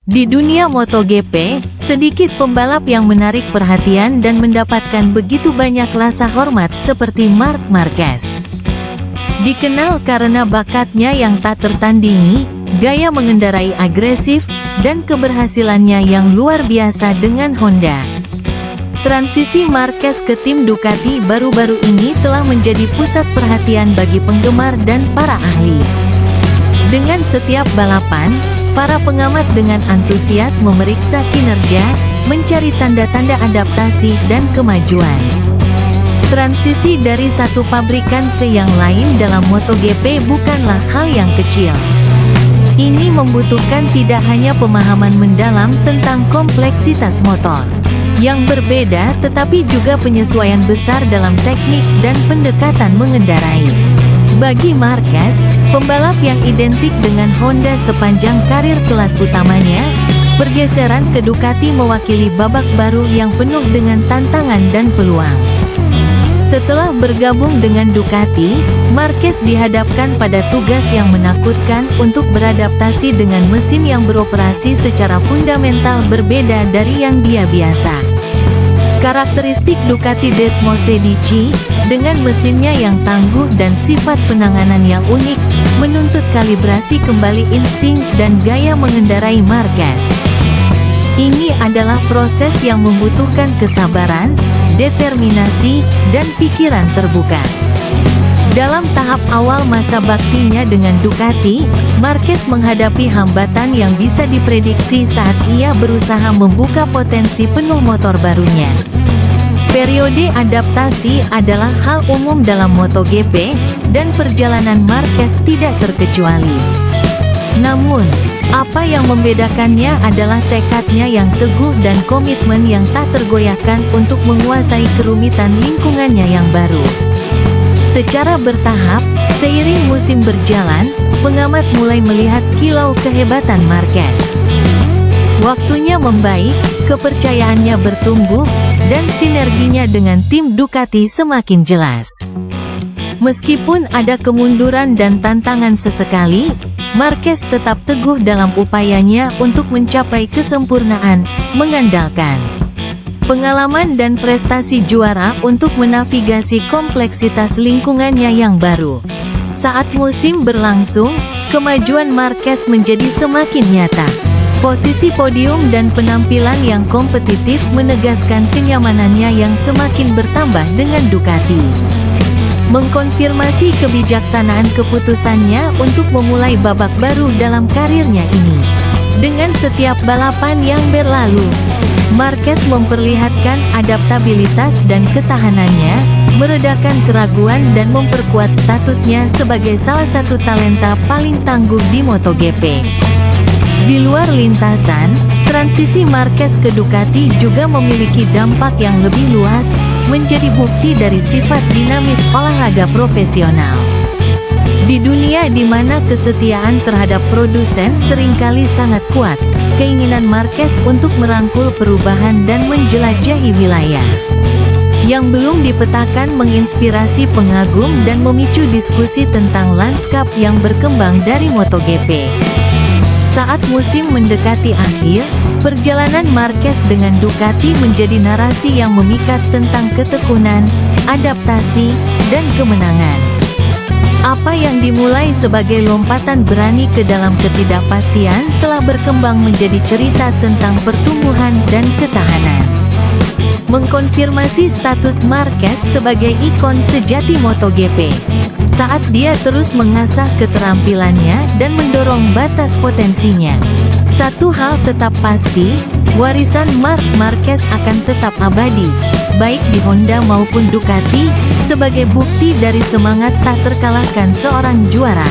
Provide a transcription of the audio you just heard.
Di dunia MotoGP, sedikit pembalap yang menarik perhatian dan mendapatkan begitu banyak rasa hormat seperti Marc Marquez. Dikenal karena bakatnya yang tak tertandingi, gaya mengendarai agresif, dan keberhasilannya yang luar biasa dengan Honda. Transisi Marquez ke tim Ducati baru-baru ini telah menjadi pusat perhatian bagi penggemar dan para ahli. Dengan setiap balapan, para pengamat dengan antusias memeriksa kinerja, mencari tanda-tanda adaptasi dan kemajuan. Transisi dari satu pabrikan ke yang lain dalam MotoGP bukanlah hal yang kecil. Ini membutuhkan tidak hanya pemahaman mendalam tentang kompleksitas motor yang berbeda, tetapi juga penyesuaian besar dalam teknik dan pendekatan mengendarai. Bagi Marquez, pembalap yang identik dengan Honda sepanjang karir kelas utamanya, pergeseran ke Ducati mewakili babak baru yang penuh dengan tantangan dan peluang. Setelah bergabung dengan Ducati, Marquez dihadapkan pada tugas yang menakutkan untuk beradaptasi dengan mesin yang beroperasi secara fundamental berbeda dari yang dia biasa. Karakteristik Ducati Desmo 16, dengan mesinnya yang tangguh dan sifat penanganan yang unik, menuntut kalibrasi kembali insting dan gaya mengendarai Marquez. Ini adalah proses yang membutuhkan kesabaran, determinasi, dan pikiran terbuka. Dalam tahap awal masa baktinya dengan Ducati, Marquez menghadapi hambatan yang bisa diprediksi saat ia berusaha membuka potensi penuh motor barunya. Periode adaptasi adalah hal umum dalam MotoGP, dan perjalanan Marquez tidak terkecuali. Namun, apa yang membedakannya adalah tekadnya yang teguh dan komitmen yang tak tergoyahkan untuk menguasai kerumitan lingkungannya yang baru. Secara bertahap, seiring musim berjalan, pengamat mulai melihat kilau kehebatan Marquez. Waktunya membaik, kepercayaannya bertumbuh, dan sinerginya dengan tim Ducati semakin jelas. Meskipun ada kemunduran dan tantangan sesekali, Marquez tetap teguh dalam upayanya untuk mencapai kesempurnaan, mengandalkan pengalaman dan prestasi juara untuk menavigasi kompleksitas lingkungannya yang baru. Saat musim berlangsung, kemajuan Marquez menjadi semakin nyata. Posisi podium dan penampilan yang kompetitif menegaskan kenyamanannya yang semakin bertambah dengan Ducati. Mengkonfirmasi kebijaksanaan keputusannya untuk memulai babak baru dalam karirnya ini. Dengan setiap balapan yang berlalu, Marquez memperlihatkan adaptabilitas dan ketahanannya, meredakan keraguan dan memperkuat statusnya sebagai salah satu talenta paling tangguh di MotoGP. Di luar lintasan, transisi Marquez ke Ducati juga memiliki dampak yang lebih luas, menjadi bukti dari sifat dinamis olahraga profesional. Di dunia di mana kesetiaan terhadap produsen seringkali sangat kuat, keinginan Marquez untuk merangkul perubahan dan menjelajahi wilayah yang belum dipetakan menginspirasi pengagum dan memicu diskusi tentang lanskap yang berkembang dari MotoGP. Saat musim mendekati akhir, perjalanan Marquez dengan Ducati menjadi narasi yang memikat tentang ketekunan, adaptasi, dan kemenangan. Apa yang dimulai sebagai lompatan berani ke dalam ketidakpastian telah berkembang menjadi cerita tentang pertumbuhan dan ketahanan. Mengkonfirmasi status Marquez sebagai ikon sejati MotoGP. Saat dia terus mengasah keterampilannya dan mendorong batas potensinya. Satu hal tetap pasti, warisan Marc Marquez akan tetap abadi, baik di Honda maupun Ducati, sebagai bukti dari semangat tak terkalahkan seorang juara.